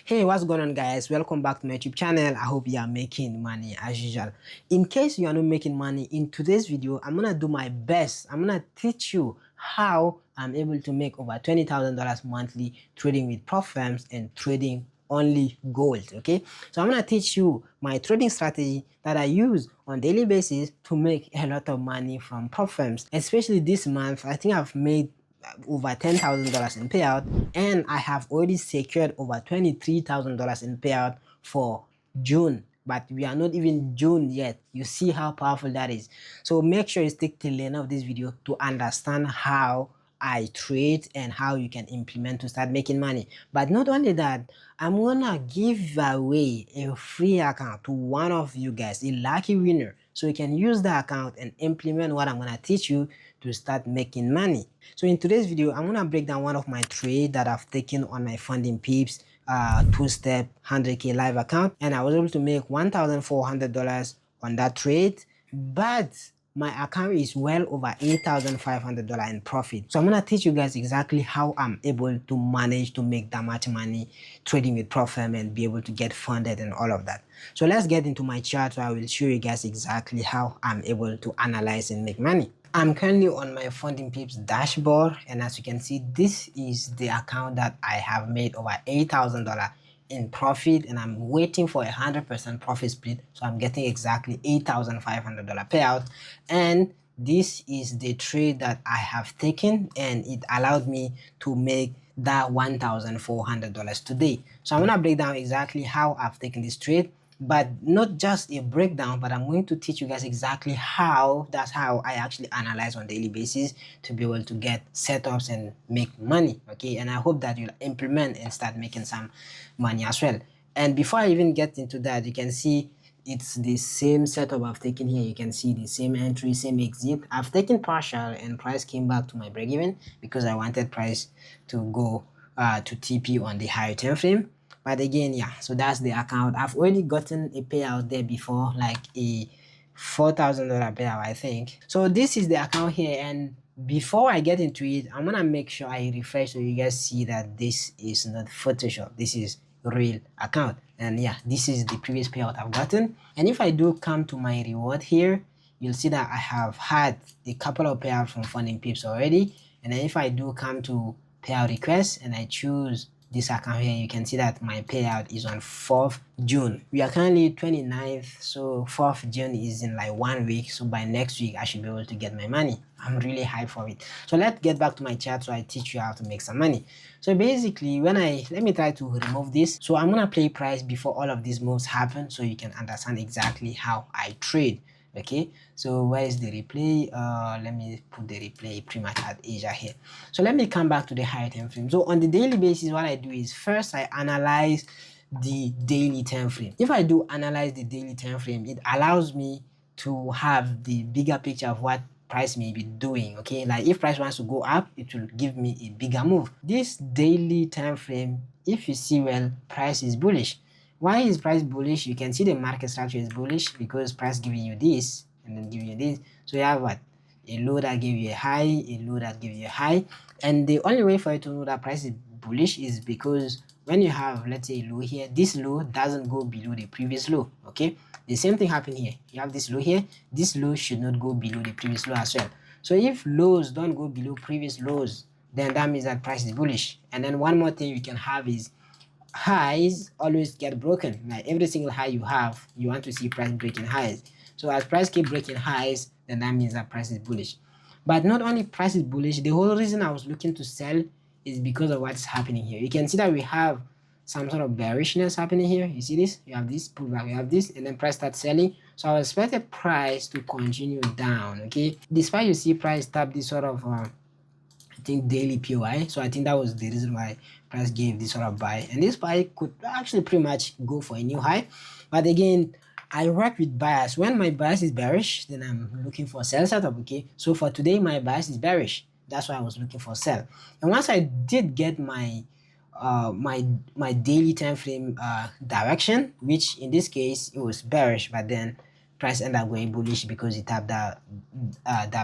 Hey, what's going on, guys? Welcome back to my YouTube channel. I hope you are making money as usual. In case you are not making money, in today's video I'm gonna do my best. I'm gonna teach you how I'm able to make over $20,000 monthly trading with prop firms and trading only gold. Okay, so I'm gonna teach you my trading strategy that I use on daily basis to make a lot of money from prop firms. Especially this month, I think I've made over $10,000 in payout, and I have already secured over $23,000 in payout for June. But we are not even June yet. You see how powerful that is. So make sure you stick till the end of this video to understand how I trade and how you can implement to start making money. But not only that, I'm gonna give away a free account to one of you guys, a lucky winner, so you can use the account and implement what I'm gonna teach you to start making money. So in today's video, I'm gonna break down one of my trades that I've taken on my funding peeps two-step 100k live account, and I was able to make $1,400 on that trade, but my account is well over $8,500 in profit. So I'm gonna teach you guys exactly how I'm able to manage to make that much money trading with prop firm and be able to get funded and all of that. So let's get into my chart where I will show you guys exactly how I'm able to analyze and make money. I'm currently on my funding peeps dashboard, and as you can see, this is the account that I have made over $8,000 in profit, and I'm waiting for 100% profit split, so I'm getting exactly $8,500 payout. And this is the trade that I have taken, and it allowed me to make that $1,400 today. So I'm gonna break down exactly how I've taken this trade, but not just a breakdown, but I'm going to teach you guys exactly how I actually analyze on daily basis to be able to get setups and make money. Okay, and I hope that you'll implement and start making some money as well. And before I even get into that, you can see it's the same setup I've taken here. You can see the same entry, same exit. I've taken partial, and price came back to my break even because I wanted price to go to TP on the higher time frame. But again, yeah, so that's the account. I've already gotten a payout there before, like a $4,000 payout, I think. So this is the account here, and before I get into it, I'm gonna make sure I refresh so you guys see that this is not Photoshop. This is real account. And yeah, this is the previous payout I've gotten. And if I do come to my reward here, you'll see that I have had a couple of payouts from funding peeps already. And then if I do come to payout requests and I choose this account here, you can see that my payout is on 4th June. We are currently 29th, so 4th June is in like 1 week. So by next week I should be able to get my money. I'm really hyped for it. So let's get back to my chart so I teach you how to make some money. So basically, let me try to remove this. So I'm gonna play price before all of these moves happen so you can understand exactly how I trade. Okay, so where is the replay? Let me put the replay pretty much at Asia here. So let me come back to the higher time frame. So on the daily basis, what I do is first I analyze the daily time frame. If I do analyze the daily time frame, it allows me to have the bigger picture of what price may be doing. Okay, like if price wants to go up, it will give me a bigger move. This daily time frame, if you see well, price is bullish. Why is price bullish? You can see the market structure is bullish because price giving you this and then giving you this. So you have what? A low that gives you a high, a low that gives you a high. And the only way for you to know that price is bullish is because when you have, let's say, a low here, this low doesn't go below the previous low. Okay, the same thing happened here. You have this low here, this low should not go below the previous low as well. So if lows don't go below previous lows, then that means that price is bullish. And then one more thing you can have is highs always get broken. Like every single high you have, you want to see price breaking highs. So as price keep breaking highs, then that means that price is bullish. But not only price is bullish, the whole reason I was looking to sell is because of what's happening here. You can see that we have some sort of bearishness happening here. You see this? You have this pullback, you have this, and then price starts selling. So I expected price to continue down. Okay, despite you see price tap this sort of I think daily POI. So I think that was the reason why price gave this sort of buy, and this buy could actually pretty much go for a new high. But again, I work with bias. When my bias is bearish, then I'm looking for sell setup. Okay, so for today my bias is bearish, that's why I was looking for sell. And once I did get my my daily time frame direction, which in this case it was bearish, but then price ended up going bullish because it tapped that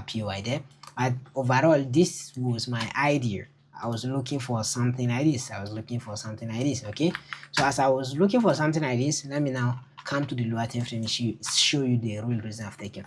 POI there. But overall, this was my idea. I was looking for something like this. Okay, so as I was looking for something like this, let me now come to the lower time frame and show you the real reason I've taken.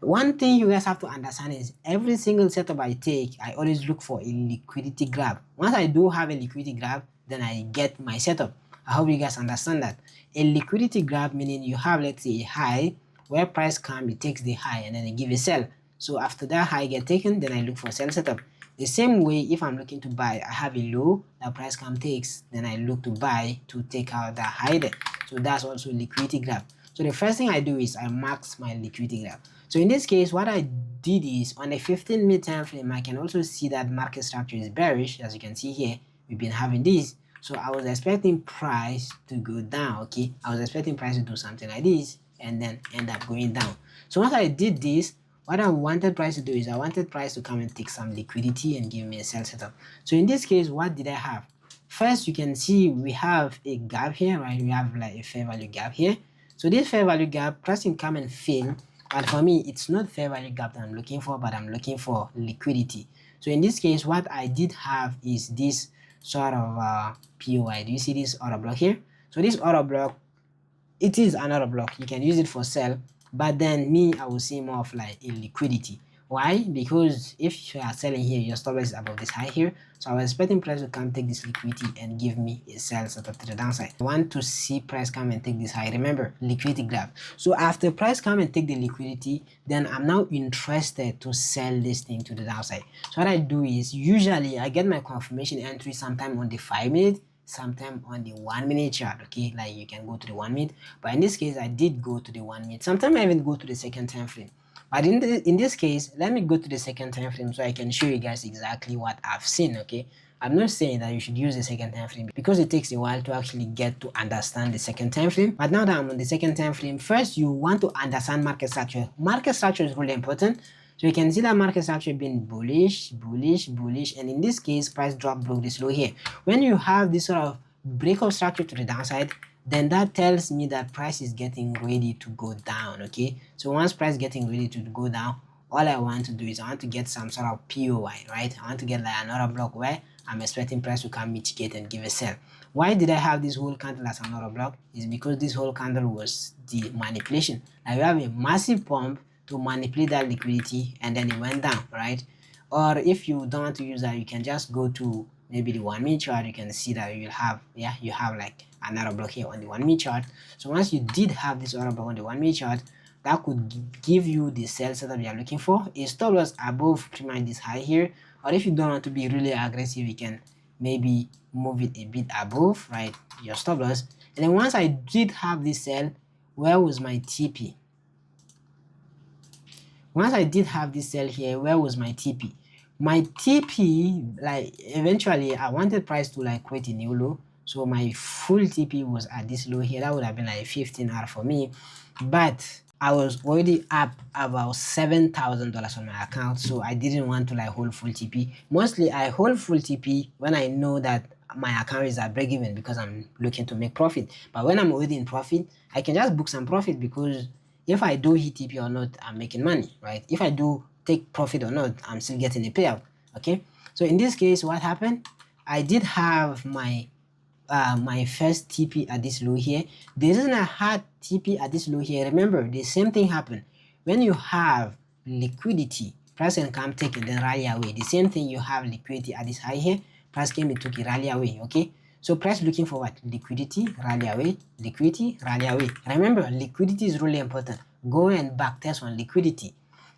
One thing you guys have to understand is every single setup I take, I always look for a liquidity grab. Once I do have a liquidity grab, then I get my setup. I hope you guys understand that. A liquidity grab meaning you have, let's say, a high where price comes, it takes the high and then it give a sell. So after that high get taken, then I look for sell setup. The same way, if I'm looking to buy, I have a low that price come takes, then I look to buy to take out that high there. So that's also liquidity grab. So the first thing I do is I max my liquidity grab. So in this case, what I did is on a 15-minute time frame, I can also see that market structure is bearish. As you can see here, we've been having this. So I was expecting price to go down. Okay, I was expecting price to do something like this and then end up going down. So once I did this, what I wanted price to do is I wanted price to come and take some liquidity and give me a sell setup. So in this case, what did I have? First, you can see we have a gap here, right? We have like a fair value gap here. So this fair value gap, price can come and fill. But for me, it's not fair value gap that I'm looking for, but I'm looking for liquidity. So in this case, what I did have is this sort of POI. Do you see this order block here? So this order block, it is another block. You can use it for sell, but then me, I will see more of like a liquidity. Why? Because if you are selling here, your stop loss is above this high here. So I was expecting price to come take this liquidity and give me a sell setup to the downside. I want to see price come and take this high. Remember, liquidity grab. So after price come and take the liquidity, then I'm now interested to sell this thing to the downside. So what I do is usually I get my confirmation entry sometime on the 5-minute, sometime on the 1-minute chart. Okay, like you can go to the 1-minute, but in this case I did go to the 1-minute. Sometimes I even go to the second time frame, but in this case, let me go to the second time frame so I can show you guys exactly what I've seen. Okay, I'm not saying that you should use the second time frame because it takes a while to actually get to understand the second time frame. But now that I'm on the second time frame, first you want to understand market structure. Market structure is really important. So you can see that market structure being bullish, bullish, bullish, and in this case, price drop broke this low here. When you have this sort of breakout structure to the downside, then that tells me that price is getting ready to go down. Okay, so once price getting ready to go down, all I want to do is I want to get some sort of POI, right? I want to get like another block where I'm expecting price to come mitigate and give a sell. Why did I have this whole candle as another block? Is because this whole candle was the manipulation. Now we have a massive pump to manipulate that liquidity and then it went down, right? Or if you don't want to use that, you can just go to maybe the 1-minute chart. You can see that you have like another block here on the 1-minute chart. So once you did have this other block on the 1-minute chart, that could give you the sell setup you are looking for. A stop loss above pretty much this high here, or if you don't want to be really aggressive, you can maybe move it a bit above, right, your stop loss. And then once I did have this sell, where was my TP? Once I did have this sell here, where was my TP? My TP, like eventually I wanted price to like create a new low, so my full TP was at this low here. That would have been like 15R for me, but I was already up about $7,000 on my account, so I didn't want to like hold full TP. Mostly I hold full TP when I know that my account is at break even because I'm looking to make profit. But when I'm already in profit, I can just book some profit because if I do hit TP or not, I'm making money, right? If I do take profit or not, I'm still getting a payout. Okay, so in this case, what happened? I did have my my first TP at this low here. The reason I had TP at this low here, remember the same thing happened when you have liquidity. Price can come take and then rally away. The same thing, you have liquidity at this high here. Price came and took a rally away. Okay, so price looking for what? Liquidity, rally away, liquidity, rally away. Remember, liquidity is really important. Go and back test on liquidity.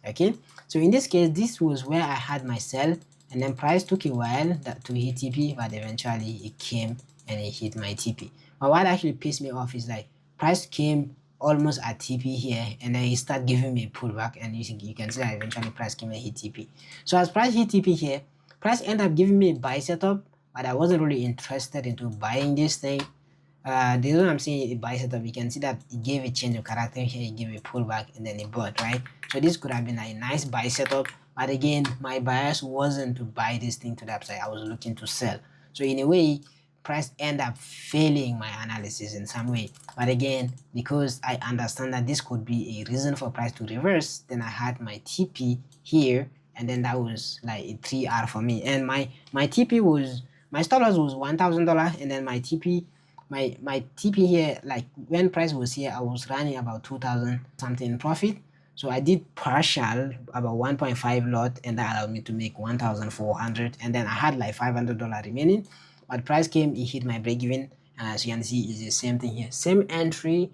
Okay, so in this case, this was where I had my sell, and then price took a while to hit TP, but eventually it came and it hit my TP. But what actually pissed me off is like price came almost at TP here, and then it started giving me a pullback, and you can see that eventually price came and hit TP. So as price hit TP here, price ended up giving me a buy setup, but I wasn't really interested into buying this thing. The reason I'm saying a buy setup, you can see that it gave a change of character here, it gave a pullback, and then it bought, right? So this could have been a nice buy setup, but again, my bias wasn't to buy this thing to the upside. I was looking to sell. So in a way, price end up failing my analysis in some way. But again, because I understand that this could be a reason for price to reverse, then I had my TP here, and then that was like a 3R for me. And my TP was, my stop loss was $1,000, and then my TP, my TP here, like when price was here, I was running about 2,000 something profit. So I did partial about 1.5 lot, and that allowed me to make 1,400, and then I had like $500 remaining. But price came, it hit my break even, and as you can see, it's the same thing here, same entry,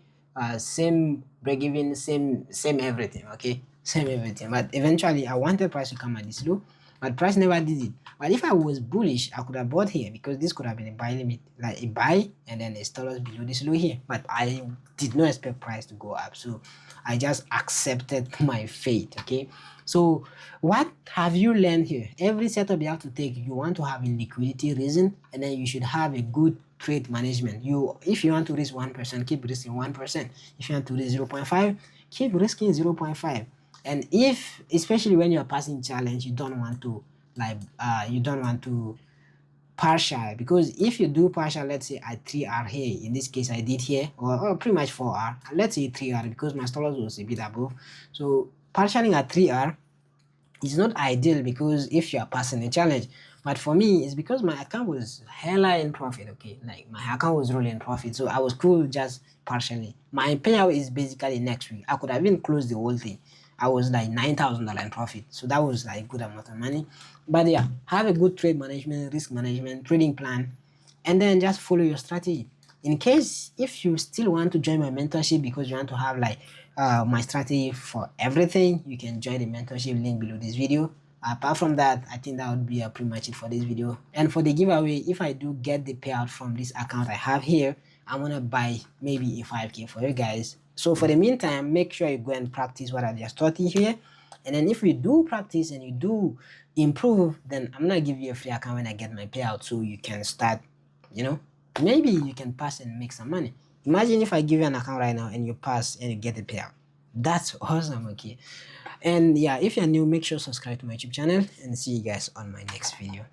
same break even, same everything. Okay, same everything. But eventually I wanted price to come at this low, but price never did it. But if I was bullish, I could have bought here, because this could have been a buy limit, like a buy and then a stop loss below this low here. But I did not expect price to go up, so I just accepted my fate. Okay, so what have you learned here? Every setup you have to take, you want to have a liquidity reason, and then you should have a good trade management. If you want to risk 1%, keep risking 1%. If you want to risk 0.5, keep risking 0.5. And if, especially when you're passing challenge, you don't want to partial, because if you do partial, let's say at 3R here, in this case I did here, or pretty much 4R, let's say 3R, because my stop loss was a bit above. So partialing at 3R is not ideal, because if you are passing a challenge. But for me, it's because my account was hella in profit. Okay, like my account was really in profit, so I was cool just partially. My payout is basically next week. I could have even closed the whole thing. I was like $9,000 in profit, so that was like a good amount of money. But yeah, have a good trade management, risk management, trading plan, and then just follow your strategy. In case if you still want to join my mentorship, because you want to have like my strategy for everything, you can join the mentorship link below this video. Apart from that, I think that would be pretty much it for this video. And for the giveaway, if I do get the payout from this account I have here, I'm gonna buy maybe a 5K for you guys. So for the meantime, make sure you go and practice what I just taught you here. And then if you do practice and you do improve, then I'm gonna give you a free account when I get my payout, so you can start, maybe you can pass and make some money. Imagine if I give you an account right now and you pass and you get the payout. That's awesome. Okay, and yeah, if you're new, make sure to subscribe to my YouTube channel, and see you guys on my next video.